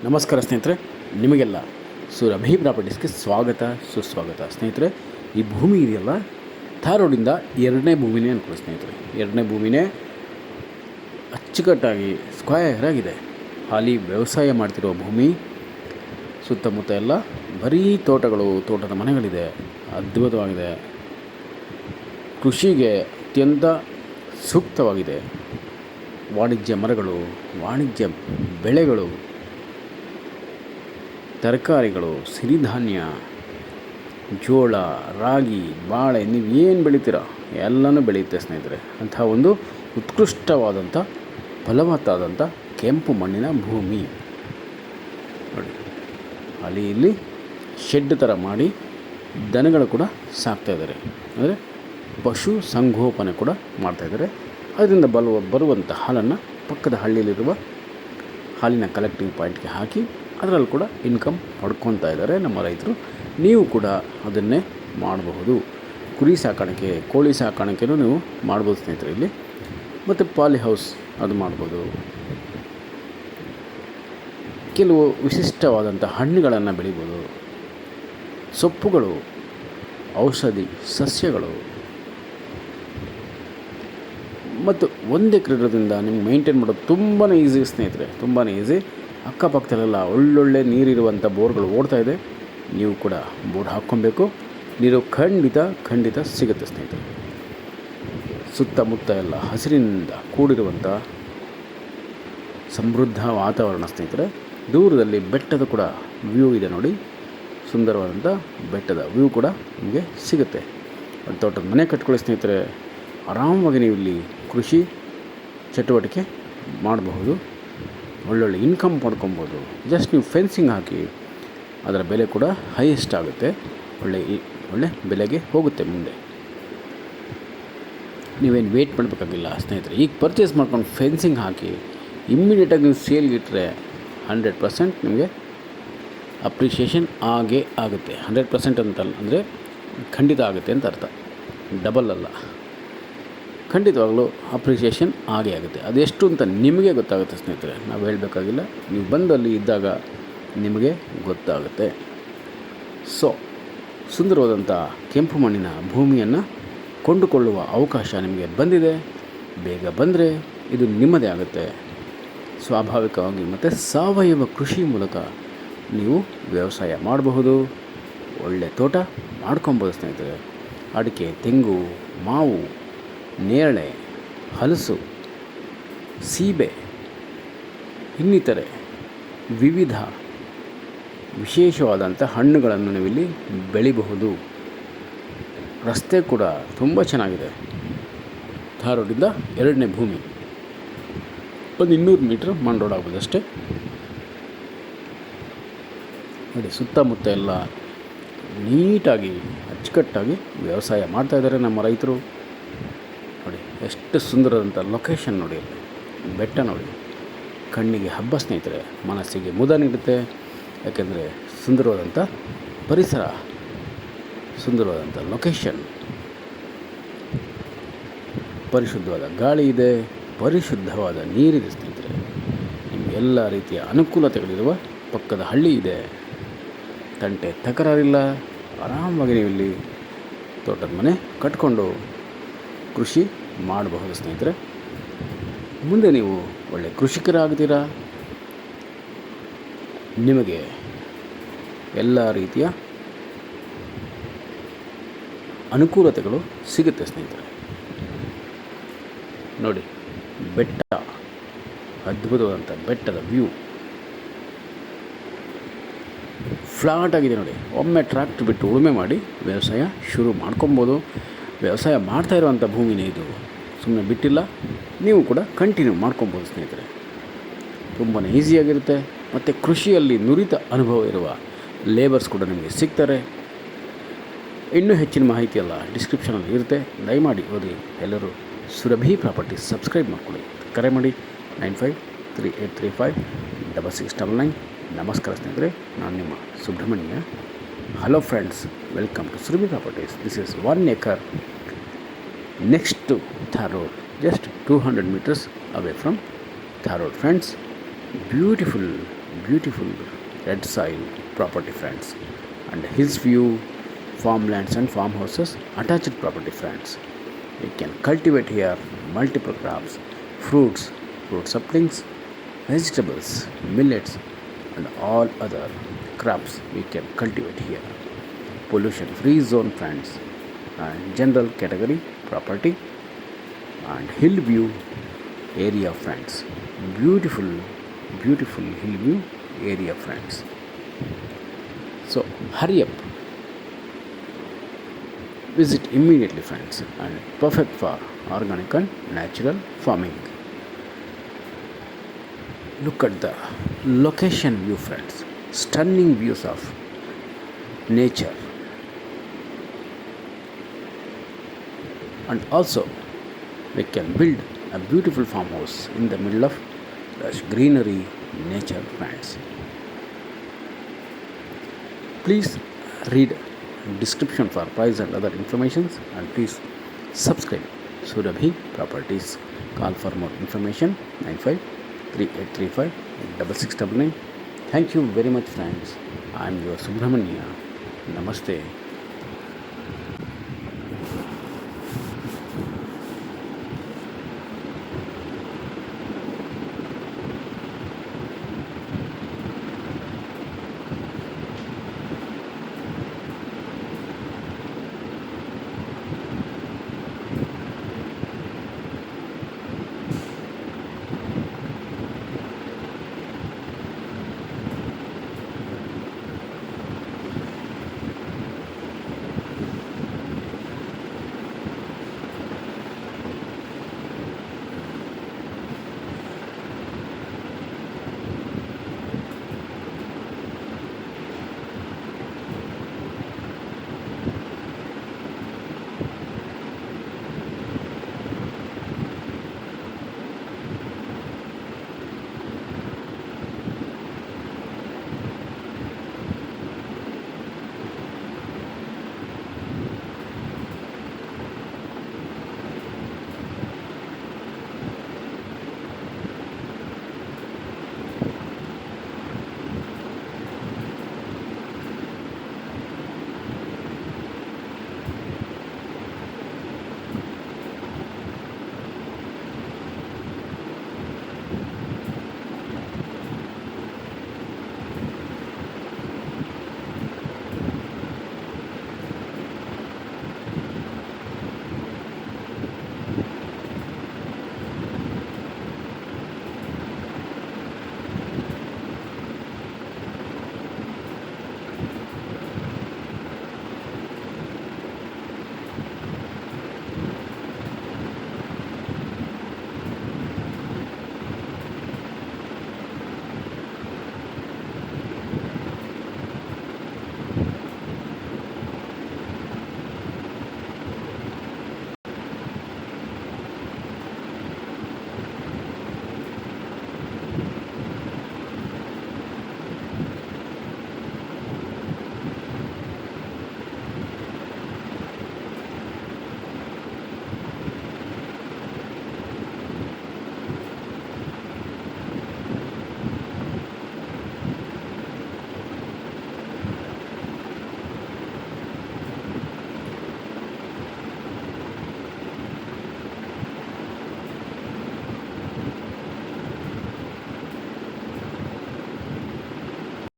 ನಮಸ್ಕಾರ ಸ್ನೇಹಿತರೆ, ನಿಮಗೆಲ್ಲ ಸುರಭಿ ಪ್ರಾಪರ್ಟೀಸ್ಗೆ ಸ್ವಾಗತ ಸುಸ್ವಾಗತ. ಸ್ನೇಹಿತರೆ, ಈ ಭೂಮಿ ಇದೆಯಲ್ಲ, ಧಾರವಾಡಿಂದ ಎರಡನೇ ಭೂಮಿನೇ ಅನ್ಕೊಳ್ಳಿ ಸ್ನೇಹಿತರೆ. ಎರಡನೇ ಭೂಮಿನೇ ಅಚ್ಚುಕಟ್ಟಾಗಿ ಸ್ಕ್ವಯರ್ ಆಗಿದೆ. ಹಾಲಿ ವ್ಯವಸಾಯ ಮಾಡ್ತಿರೋ ಭೂಮಿ. ಸುತ್ತಮುತ್ತ ಎಲ್ಲ ಬರೀ ತೋಟಗಳು, ತೋಟದ ಮನೆಗಳಿದೆ. ಅದ್ಭುತವಾಗಿದೆ. ಕೃಷಿಗೆ ಅತ್ಯಂತ ಸೂಕ್ತವಾಗಿದೆ. ವಾಣಿಜ್ಯ ಮರಗಳು, ವಾಣಿಜ್ಯ ಬೆಳೆಗಳು, ತರಕಾರಿಗಳು, ಸಿರಿಧಾನ್ಯ, ಜೋಳ, ರಾಗಿ, ಬಾಳೆ, ನೀವು ಏನು ಬೆಳಿತೀರ ಎಲ್ಲನೂ ಬೆಳೆಯುತ್ತೆ ಸ್ನೇಹಿತರೆ. ಅಂತಹ ಒಂದು ಉತ್ಕೃಷ್ಟವಾದಂಥ ಫಲವತ್ತಾದಂಥ ಕೆಂಪು ಮಣ್ಣಿನ ಭೂಮಿ ನೋಡಿ. ಅಲ್ಲಿ ಇಲ್ಲಿ ಶೆಡ್ ಥರ ಮಾಡಿ ದನಗಳು ಕೂಡ ಸಾಕ್ತಾಯಿದ್ದಾರೆ. ಅಂದರೆ ಪಶು ಸಂಗೋಪನೆ ಕೂಡ ಮಾಡ್ತಾಯಿದ್ದಾರೆ. ಅದರಿಂದ ಬರುವಂಥ ಹಾಲನ್ನು ಪಕ್ಕದ ಹಳ್ಳಿಯಲ್ಲಿರುವ ಹಾಲಿನ ಕಲೆಕ್ಟಿಂಗ್ ಪಾಯಿಂಟ್ಗೆ ಹಾಕಿ ಅದರಲ್ಲಿ ಕೂಡ ಇನ್ಕಮ್ ಪಡ್ಕೊತಾ ಇದ್ದಾರೆ ನಮ್ಮ ರೈತರು. ನೀವು ಕೂಡ ಅದನ್ನೇ ಮಾಡಬಹುದು. ಕುರಿ ಸಾಕಾಣಿಕೆ, ಕೋಳಿ ಸಾಕಾಣಿಕೆನೂ ನೀವು ಮಾಡ್ಬೋದು ಸ್ನೇಹಿತರೆ ಇಲ್ಲಿ. ಮತ್ತು ಪಾಲಿ ಹೌಸ್ ಅದು ಮಾಡ್ಬೋದು. ಕೆಲವು ವಿಶಿಷ್ಟವಾದಂಥ ಹಣ್ಣುಗಳನ್ನು ಬೆಳಿಬೋದು. ಸೊಪ್ಪುಗಳು, ಔಷಧಿ ಸಸ್ಯಗಳು ಮತ್ತು 1 ಎಕರೆ ಇರೋದ್ರಿಂದ ನಿಮ್ಗೆ ಮೇಂಟೈನ್ ಮಾಡೋದು ತುಂಬಾ ಈಸಿ ಸ್ನೇಹಿತರೆ, ತುಂಬಾ ಈಸಿ. ಅಕ್ಕಪಕ್ಕದಲ್ಲೆಲ್ಲ ಒಳ್ಳೊಳ್ಳೆ ನೀರಿರುವಂಥ ಬೋರ್ಗಳು ಓಡ್ತಾಯಿದೆ. ನೀವು ಕೂಡ ಬೋರ್ ಹಾಕ್ಕೊಬೇಕು. ನೀರು ಖಂಡಿತ ಸಿಗುತ್ತೆ ಸ್ನೇಹಿತರೆ. ಸುತ್ತಮುತ್ತ ಎಲ್ಲ ಹಸಿರಿನಿಂದ ಕೂಡಿರುವಂಥ ಸಮೃದ್ಧ ವಾತಾವರಣ ಸ್ನೇಹಿತರೆ. ದೂರದಲ್ಲಿ ಬೆಟ್ಟದ ಕೂಡ ವ್ಯೂ ಇದೆ ನೋಡಿ. ಸುಂದರವಾದಂಥ ಬೆಟ್ಟದ ವ್ಯೂ ಕೂಡ ನಿಮಗೆ ಸಿಗುತ್ತೆ. ಒಂದು ತೋಟದ ಮನೆ ಕಟ್ಕೊಳ್ಳಿ ಸ್ನೇಹಿತರೆ. ಆರಾಮವಾಗಿ ನೀವು ಇಲ್ಲಿ ಕೃಷಿ ಚಟುವಟಿಕೆ ಮಾಡಬಹುದು. ಒಳ್ಳೊಳ್ಳೆ ಇನ್ಕಮ್ ಪಡ್ಕೊಬೋದು. ಜಸ್ಟ್ ನೀವು ಫೆನ್ಸಿಂಗ್ ಹಾಕಿ ಅದರ ಬೆಲೆ ಕೂಡ ಹೈಯೆಸ್ಟ್ ಆಗುತ್ತೆ. ಒಳ್ಳೆ ಬೆಲೆಗೆ ಹೋಗುತ್ತೆ ಮುಂದೆ. ನೀವೇನು ವೇಟ್ ಮಾಡಬೇಕಾಗಿಲ್ಲ ಸ್ನೇಹಿತರೆ. ಈಗ ಪರ್ಚೇಸ್ ಮಾಡ್ಕೊಂಡು ಫೆನ್ಸಿಂಗ್ ಹಾಕಿ ಇಮ್ಮಿಡಿಯೇಟಾಗಿ ನೀವು ಸೇಲ್ಗೆ ಇಟ್ಟರೆ 100% ನಿಮಗೆ ಅಪ್ರಿಷಿಯೇಷನ್ ಆಗೇ ಆಗುತ್ತೆ. 100% ಅಂತಲ್ಲ, ಅಂದರೆ ಖಂಡಿತ ಆಗುತ್ತೆ ಅಂತ ಅರ್ಥ, ಡಬಲ್ ಅಲ್ಲ. ಖಂಡಿತವಾಗಲೂ ಅಪ್ರಿಷಿಯೇಷನ್ ಆಗೇ ಆಗುತ್ತೆ. ಅದೆಷ್ಟು ಅಂತ ನಿಮಗೆ ಗೊತ್ತಾಗುತ್ತೆ ಸ್ನೇಹಿತರೆ, ನಾವು ಹೇಳಬೇಕಾಗಿಲ್ಲ. ನೀವು ಬಂದಲ್ಲಿ ಇದ್ದಾಗ ನಿಮಗೆ ಗೊತ್ತಾಗುತ್ತೆ. ಸೊ, ಸುಂದರವಾದಂಥ ಕೆಂಪು ಮಣ್ಣಿನ ಭೂಮಿಯನ್ನು ಕೊಂಡುಕೊಳ್ಳುವ ಅವಕಾಶ ನಿಮಗೆ ಬಂದಿದೆ. ಬೇಗ ಬಂದರೆ ಇದು ನಿಮ್ಮದೇ ಆಗುತ್ತೆ. ಸ್ವಾಭಾವಿಕವಾಗಿ ಮತ್ತು ಸಾವಯವ ಕೃಷಿ ಮೂಲಕ ನೀವು ವ್ಯವಸಾಯ ಮಾಡಬಹುದು. ಒಳ್ಳೆ ತೋಟ ಮಾಡ್ಕೊಬೋದು ಸ್ನೇಹಿತರೆ. ಅಡಿಕೆ, ತೆಂಗು, ಮಾವು, ನೇರಳೆ, ಹಲಸು, ಸೀಬೆ, ಇನ್ನಿತರೆ ವಿವಿಧ ವಿಶೇಷವಾದಂಥ ಹಣ್ಣುಗಳನ್ನು ನೀವಿಲ್ಲಿ ಬೆಳಿಬಹುದು. ರಸ್ತೆ ಕೂಡ ತುಂಬ ಚೆನ್ನಾಗಿದೆ. ಧಾರವಾಡಿಂದ ಎರಡನೇ ಭೂಮಿ, ಒಂದು 200 ಮೀಟ್ರ್ ಮಣ್ ರೋಡ್ ಆಗ್ಬೋದು ಅಷ್ಟೇ ನೋಡಿ. ಸುತ್ತಮುತ್ತ ಎಲ್ಲ ನೀಟಾಗಿ ಅಚ್ಚುಕಟ್ಟಾಗಿ ವ್ಯವಸಾಯ ಮಾಡ್ತಾಯಿದ್ದಾರೆ ನಮ್ಮ ರೈತರು ನೋಡಿ. ಎಷ್ಟು ಸುಂದರವಾದಂಥ ಲೊಕೇಶನ್ ನೋಡಿ. ಬೆಟ್ಟ ನೋಡಿ, ಕಣ್ಣಿಗೆ ಹಬ್ಬ ಸ್ನೇಹಿತರೆ. ಮನಸ್ಸಿಗೆ ಮುದ ನೀಡುತ್ತೆ. ಯಾಕೆಂದರೆ ಸುಂದರವಾದಂಥ ಪರಿಸರ, ಸುಂದರವಾದಂಥ ಲೊಕೇಶನ್, ಪರಿಶುದ್ಧವಾದ ಗಾಳಿ ಇದೆ, ಪರಿಶುದ್ಧವಾದ ನೀರಿದೆ ಸ್ನೇಹಿತರೆ. ನಿಮಗೆ ಎಲ್ಲ ರೀತಿಯ ಅನುಕೂಲತೆಗಳಿರುವ ಪಕ್ಕದ ಹಳ್ಳಿ ಇದೆ. ತಂಟೆ ತಕರಾರಿಲ್ಲ. ಆರಾಮಾಗಿ ನೀವು ಇಲ್ಲಿ ತೋಟದ ಮನೆ ಕಟ್ಕೊಂಡು ಕೃಷಿ ಮಾಡಬಹುದು ಸ್ನೇಹಿತರೆ. ಮುಂದೆ ನೀವು ಒಳ್ಳೆಯ ಕೃಷಿಕರಾಗ್ತೀರಾ. ನಿಮಗೆ ಎಲ್ಲ ರೀತಿಯ ಅನುಕೂಲತೆಗಳು ಸಿಗುತ್ತೆ ಸ್ನೇಹಿತರೆ. ನೋಡಿ, ಬೆಟ್ಟ, ಅದ್ಭುತವಾದಂಥ ಬೆಟ್ಟದ ವ್ಯೂ, ಫ್ಲಾಟ್ ಆಗಿದೆ ನೋಡಿ. ಒಮ್ಮೆ ಟ್ರ್ಯಾಕ್ಟರ್ ಬಿಟ್ಟು ಉಳುಮೆ ಮಾಡಿ ವ್ಯವಸಾಯ ಶುರು ಮಾಡ್ಕೊಬೋದು. ವ್ಯವಸಾಯ ಮಾಡ್ತಾ ಇರುವಂಥ ಭೂಮಿನೇ ಇದು, ಸುಮ್ಮನೆ ಬಿಟ್ಟಿಲ್ಲ. ನೀವು ಕೂಡ ಕಂಟಿನ್ಯೂ ಮಾಡ್ಕೊಬೋದು ಸ್ನೇಹಿತರೆ. ತುಂಬಾ ಈಸಿಯಾಗಿರುತ್ತೆ. ಮತ್ತು ಕೃಷಿಯಲ್ಲಿ ನುರಿತ ಅನುಭವ ಇರುವ ಲೇಬರ್ಸ್ ಕೂಡ ನಿಮಗೆ ಸಿಗ್ತಾರೆ. ಇನ್ನೂ ಹೆಚ್ಚಿನ ಮಾಹಿತಿ ಎಲ್ಲ ಡಿಸ್ಕ್ರಿಪ್ಷನಲ್ಲಿ ಇರುತ್ತೆ. ದಯಮಾಡಿ ಓದಿ. ಎಲ್ಲರೂ ಸುರಭಿ ಪ್ರಾಪರ್ಟೀಸ್ ಸಬ್ಸ್ಕ್ರೈಬ್ ಮಾಡ್ಕೊಳ್ಳಿ. ಕರೆ ಮಾಡಿ 9538356699. ನಮಸ್ಕಾರ ಸ್ನೇಹಿತರೆ, ನಾನು ನಿಮ್ಮ Subramanya. Hello friends, welcome to Surabhi properties. This is 1 acre next to Tharod, just 200 meters away from Tharod. Friends, beautiful beautiful red soil property, friends, and hills view, farmlands and farmhouses, attached property, friends. We can cultivate here multiple crops, fruits, fruit saplings, vegetables, millets, and all other crops we can cultivate here. Pollution free zone, friends, and general category property and hill view area, friends. Beautiful, beautiful hill view area, friends. So hurry up, visit immediately, friends, and perfect for organic and natural farming. Look at the location view, friends. Stunning views of nature, and also we can build a beautiful farmhouse in the middle of lush greenery nature, friends. Please read description for price and other informations, and please subscribe Surabhi Properties. Call for more information 953835 6699. Thank you very much, friends. I am your Subramanya. Namaste.